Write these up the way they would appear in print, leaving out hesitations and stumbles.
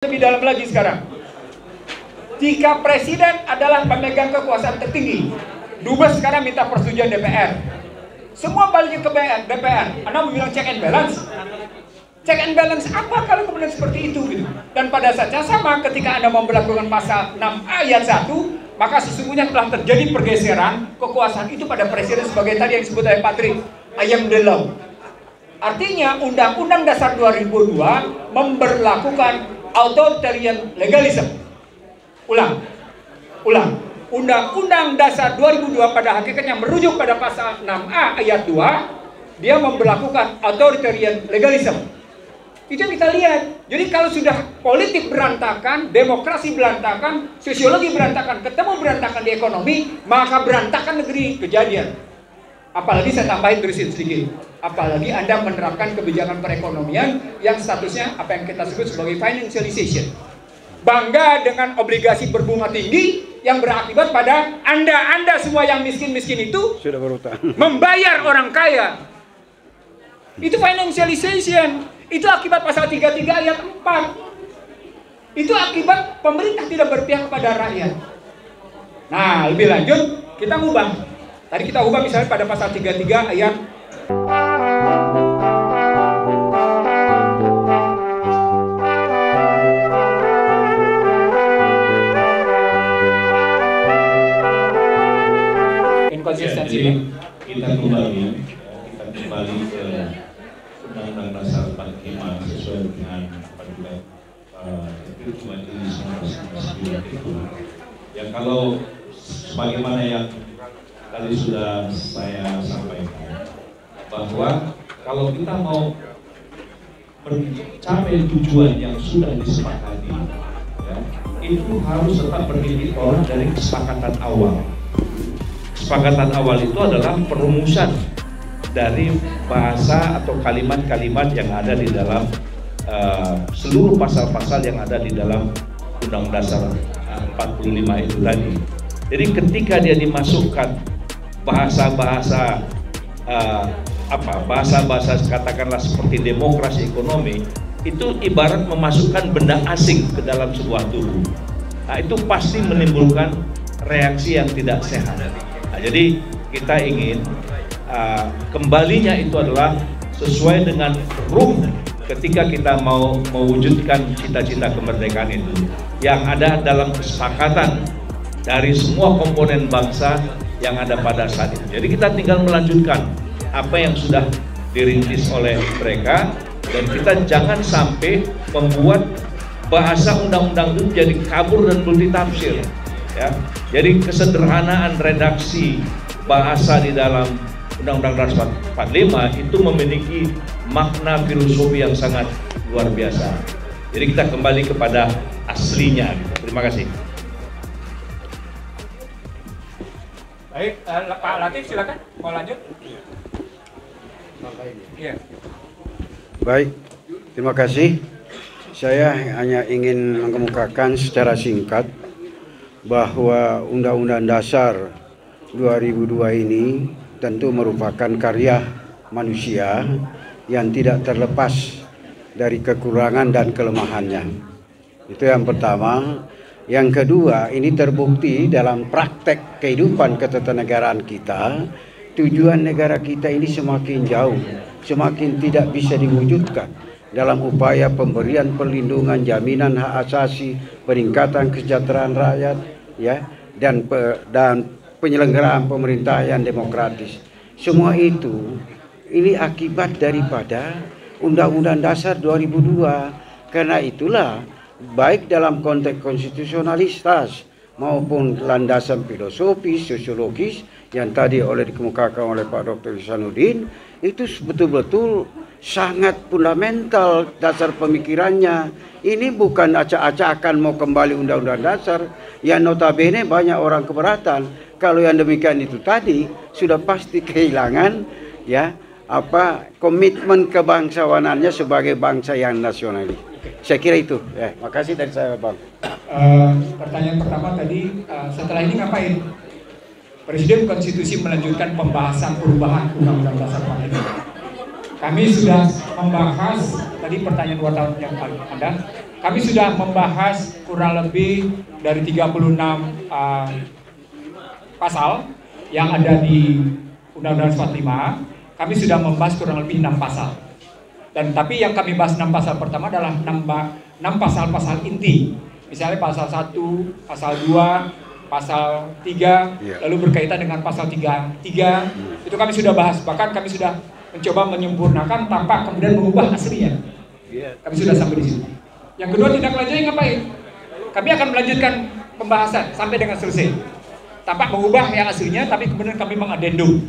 Lebih dalam lagi sekarang. Jika presiden adalah pemegang kekuasaan tertinggi, Dubes sekarang minta persetujuan DPR. Semua balik ke DPR. Anda mau bilang check and balance? Check and balance apa kalau kemudian seperti itu? Gitu. Dan pada saat yang sama ketika Anda memperlakukan pasal 6 ayat 1, maka sesungguhnya telah terjadi pergeseran kekuasaan itu pada presiden sebagai tadi yang disebut oleh Patrick, ayam the law. Artinya Undang-Undang Dasar 2002 memberlakukan authoritarian legalism. Ulang. Undang-Undang Dasar 2002 pada hakikatnya merujuk pada pasal 6A ayat 2, dia memberlakukan authoritarian legalism. Itu yang kita lihat. Jadi kalau sudah politik berantakan, demokrasi berantakan, sosiologi berantakan, ketemu berantakan di ekonomi, maka berantakan negeri kejadian. Apalagi saya tambahin terusin sedikit. Apalagi Anda menerapkan kebijakan perekonomian yang statusnya apa yang kita sebut sebagai financialization. Bangga dengan obligasi berbunga tinggi yang berakibat pada Anda semua yang miskin-miskin itu sudah berutang membayar orang kaya. Itu financialization. Itu akibat pasal 33 ayat 4. Itu akibat pemerintah tidak berpihak kepada rakyat. Nah, lebih lanjut kita ubah. Tadi kita ubah misalnya pada pasal 33 ayat inkonsistensi. Ya, kita kembali ke Undang-Undang Dasar 45 sesuai dengan apabila itu Majelis 1999 itu. Ya kalau sebagaimana yang tadi sudah saya sampaikan bahwa kalau kita mau mencapai tujuan yang sudah disepakati, ya, itu harus tetap berdiri orang dari kesepakatan awal. Kesepakatan awal itu adalah perumusan dari bahasa atau kalimat-kalimat yang ada di dalam seluruh pasal-pasal yang ada di dalam Undang-Undang Dasar 45 itu tadi. Jadi ketika dia dimasukkan bahasa-bahasa bahasa-bahasa katakanlah seperti demokrasi ekonomi, itu ibarat memasukkan benda asing ke dalam sebuah tubuh. Nah, itu pasti menimbulkan reaksi yang tidak sehat. Nah, jadi kita ingin kembalinya itu adalah sesuai dengan ruh ketika kita mau mewujudkan cita-cita kemerdekaan itu yang ada dalam kesepakatan dari semua komponen bangsa yang ada pada saat itu. Jadi kita tinggal melanjutkan apa yang sudah dirintis oleh mereka, dan kita jangan sampai membuat bahasa undang-undang itu jadi kabur dan multitafsir. Ya, jadi kesederhanaan redaksi bahasa di dalam Undang-Undang Dasar 45 itu memiliki makna filosofi yang sangat luar biasa. Jadi kita kembali kepada aslinya. Terima kasih. Baik, Pak Latif silakan mau lanjut. Iya. Baik, terima kasih. Saya hanya ingin mengemukakan secara singkat bahwa Undang-Undang Dasar 2002 ini tentu merupakan karya manusia yang tidak terlepas dari kekurangan dan kelemahannya. Itu yang pertama. Yang kedua, ini terbukti dalam praktek kehidupan ketatanegaraan kita. Tujuan negara kita ini semakin jauh, semakin tidak bisa diwujudkan dalam upaya pemberian perlindungan, jaminan hak asasi, peningkatan kesejahteraan rakyat, ya, dan penyelenggaraan pemerintahan demokratis. Semua itu ini akibat daripada Undang-Undang Dasar 2002. Karena itulah baik dalam konteks konstitusionalitas maupun landasan filosofis, sosiologis yang tadi dikemukakan oleh Pak Dr. Ihsanuddin, itu betul-betul sangat fundamental dasar pemikirannya. Ini bukan acak-acakan mau kembali Undang-Undang Dasar yang notabene banyak orang keberatan. Kalau yang demikian itu tadi sudah pasti kehilangan komitmen kebangsawanannya sebagai bangsa yang nasionalis. Saya kira itu. Makasih dari saya, Bang. Pertanyaan pertama tadi, setelah ini ngapain? Presiden Konstitusi melanjutkan pembahasan perubahan Undang-Undang Dasar 45. Kami sudah membahas tadi pertanyaan wartawan yang Anda kami sudah membahas kurang lebih dari 36 pasal yang ada di Undang-Undang 45. Kami sudah membahas kurang lebih 6 pasal. Dan tapi yang kami bahas 6 pasal pertama adalah 6 pasal-pasal inti. Misalnya pasal 1, pasal 2, pasal 3, lalu berkaitan dengan pasal 3. Itu kami sudah bahas, bahkan kami sudah mencoba menyempurnakan tanpa kemudian mengubah aslinya. Kami sudah sampai di situ. Yang kedua, tindak lanjutnya ngapain? Kami akan melanjutkan pembahasan sampai dengan selesai. Tanpa mengubah yang aslinya, tapi kemudian kami mengadendum.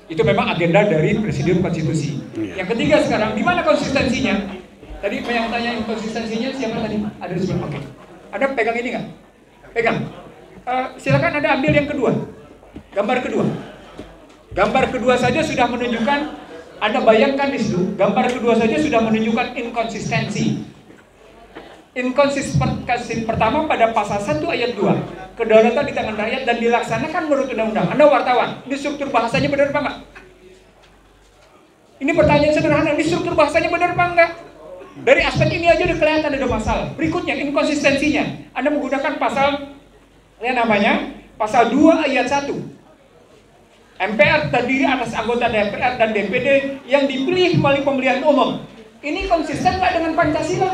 Itu memang agenda dari Presidium Konstitusi. Yang ketiga sekarang, di mana konsistensinya? Tadi yang tanya konsistensinya siapa tadi? Ada di sebelah. Oke. Ada pegang ini nggak? Pegang. Silakan Anda ambil yang kedua. Gambar kedua. Gambar kedua saja sudah menunjukkan, Anda bayangkan di situ, gambar kedua saja sudah menunjukkan inkonsistensi. Inkonsistensi pertama pada pasal 1 ayat 2. Kedaulatan di tangan rakyat dan dilaksanakan menurut undang-undang. Anda wartawan, ini struktur bahasanya benar apa enggak? Ini pertanyaan sederhana, ini struktur bahasanya benar apa enggak? Dari aspek ini aja udah kelihatan ada masalah. Berikutnya, inkonsistensinya. Anda menggunakan pasal yang namanya pasal 2 ayat 1. MPR terdiri atas anggota DPR dan DPD yang dipilih melalui pemilihan umum. Ini konsisten nggak dengan Pancasila?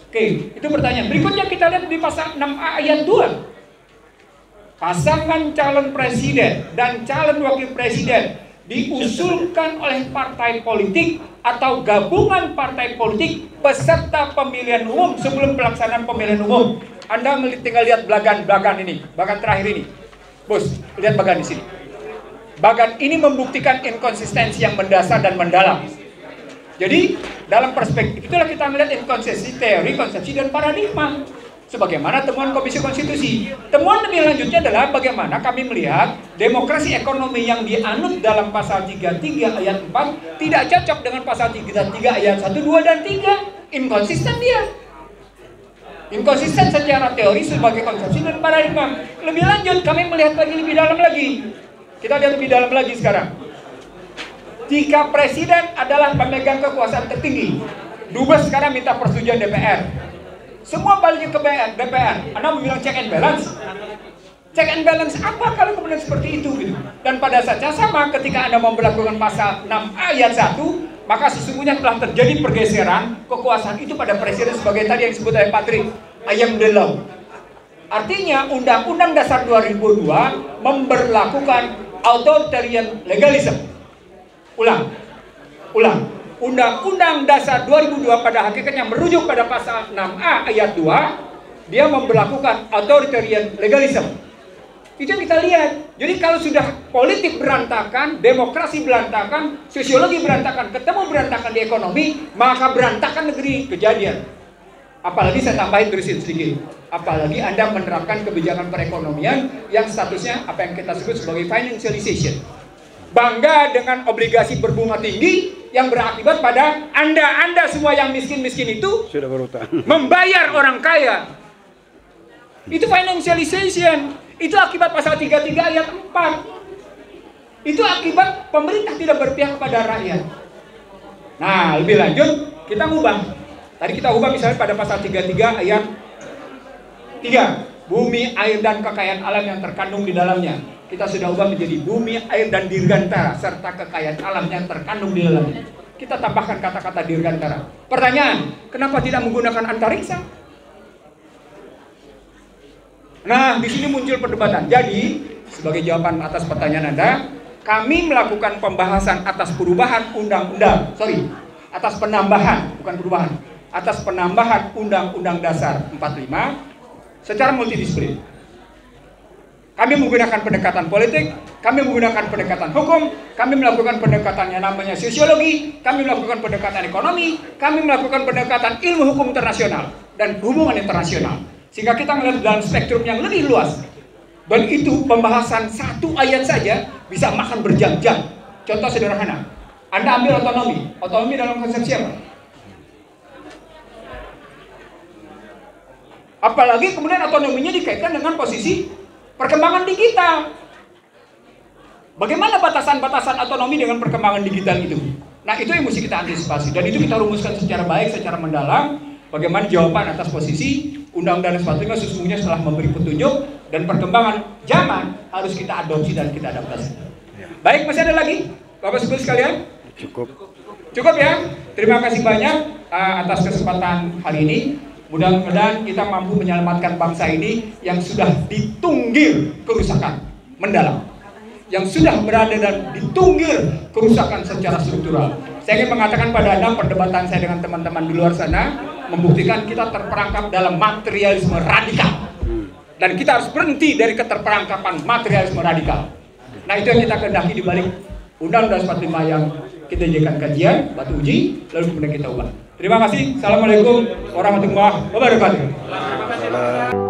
Oke, itu pertanyaan. Berikutnya kita lihat di pasal 6A ayat 2. Pasangan calon presiden dan calon wakil presiden diusulkan oleh partai politik atau gabungan partai politik peserta pemilihan umum sebelum pelaksanaan pemilihan umum. Anda tinggal lihat bagan ini, bagan terakhir ini. Bos, lihat bagan di sini. Bagan ini membuktikan inkonsistensi yang mendasar dan mendalam. Jadi, dalam perspektif itulah kita melihat inkonsistensi teori, konsepsi, dan paradigma. Sebagaimana temuan Komisi Konstitusi. Temuan lebih lanjutnya adalah bagaimana kami melihat demokrasi ekonomi yang dianut dalam pasal 33 ayat 4 tidak cocok dengan pasal 33 ayat 1, 2, dan 3. Inkonsisten dia. Inkonsisten secara teori sebagai konsepsi dan paradigma. Lebih lanjut kami melihat lagi lebih dalam lagi. Kita lihat lebih dalam lagi sekarang. Jika presiden adalah pemegang kekuasaan tertinggi, Dubes sekarang minta persetujuan DPR. Semua balik ke DPR. Anda mau bilang check and balance? Check and balance apa kalau kemudian seperti itu? Gitu. Dan pada saat yang sama ketika Anda memperlakukan pasal 6 ayat 1, maka sesungguhnya telah terjadi pergeseran kekuasaan itu pada presiden sebagai tadi yang disebut oleh Patrick, ayam the law. Artinya Undang-Undang Dasar 2002 memberlakukan authoritarian legalism. Ulang. Undang-Undang Dasar 2002 pada hakikatnya merujuk pada pasal 6A ayat 2, dia memberlakukan authoritarian legalism. Itu yang kita lihat. Jadi kalau sudah politik berantakan, demokrasi berantakan, sosiologi berantakan, ketemu berantakan di ekonomi, maka berantakan negeri kejadian. Apalagi saya tambahin terusin sedikit. Apalagi Anda menerapkan kebijakan perekonomian yang statusnya apa yang kita sebut sebagai financialization. Bangga dengan obligasi berbunga tinggi yang berakibat pada Anda semua yang miskin-miskin itu sudah berutang membayar orang kaya. Itu financialization. Itu akibat pasal 33 ayat 4. Itu akibat pemerintah tidak berpihak kepada rakyat. Nah, lebih lanjut kita ubah. Tadi kita ubah misalnya pada pasal 33 ayat 3. Bumi, air, dan kekayaan alam yang terkandung di dalamnya. Kita sudah ubah menjadi bumi, air, dan dirgantara serta kekayaan alam yang terkandung di dalamnya. Kita tambahkan kata-kata dirgantara. Pertanyaan, kenapa tidak menggunakan antariksa? Nah, di sini muncul perdebatan. Jadi, sebagai jawaban atas pertanyaan Anda, kami melakukan pembahasan atas perubahan atas penambahan, bukan perubahan, atas penambahan Undang-Undang Dasar 45 secara multidisiplin. Kami menggunakan pendekatan politik, kami menggunakan pendekatan hukum, kami melakukan pendekatan yang namanya sosiologi, kami melakukan pendekatan ekonomi, kami melakukan pendekatan ilmu hukum internasional dan hubungan internasional. Sehingga kita melihat dalam spektrum yang lebih luas. Dan itu pembahasan satu ayat saja bisa makan berjam-jam. Contoh sederhana, Anda ambil otonomi dalam konsep siapa? Apalagi kemudian otonominya dikaitkan dengan posisi perkembangan digital. Bagaimana batasan-batasan otonomi dengan perkembangan digital itu? Nah itu yang mesti kita antisipasi, dan itu kita rumuskan secara baik, secara mendalam. Bagaimana jawaban atas posisi Undang-Undang 45 sesungguhnya setelah memberi petunjuk dan perkembangan zaman harus kita adopsi dan kita adaptasi. Baik, masih ada lagi Bapak Ibu sekalian? Cukup ya. Terima kasih banyak atas kesempatan hari ini. Mudah-mudahan kita mampu menyelamatkan bangsa ini yang sudah ditunggir kerusakan mendalam, yang sudah berada dan ditunggir kerusakan secara struktural. Saya ingin mengatakan pada Anda, perdebatan saya dengan teman-teman di luar sana membuktikan kita terperangkap dalam materialisme radikal, dan kita harus berhenti dari keterperangkapan materialisme radikal. Nah itu yang kita kehendaki di balik Undang-Undang 45 yang kita jadikan kajian, batu uji, lalu kemudian kita ubah. Terima kasih. Assalamualaikum warahmatullahi wabarakatuh.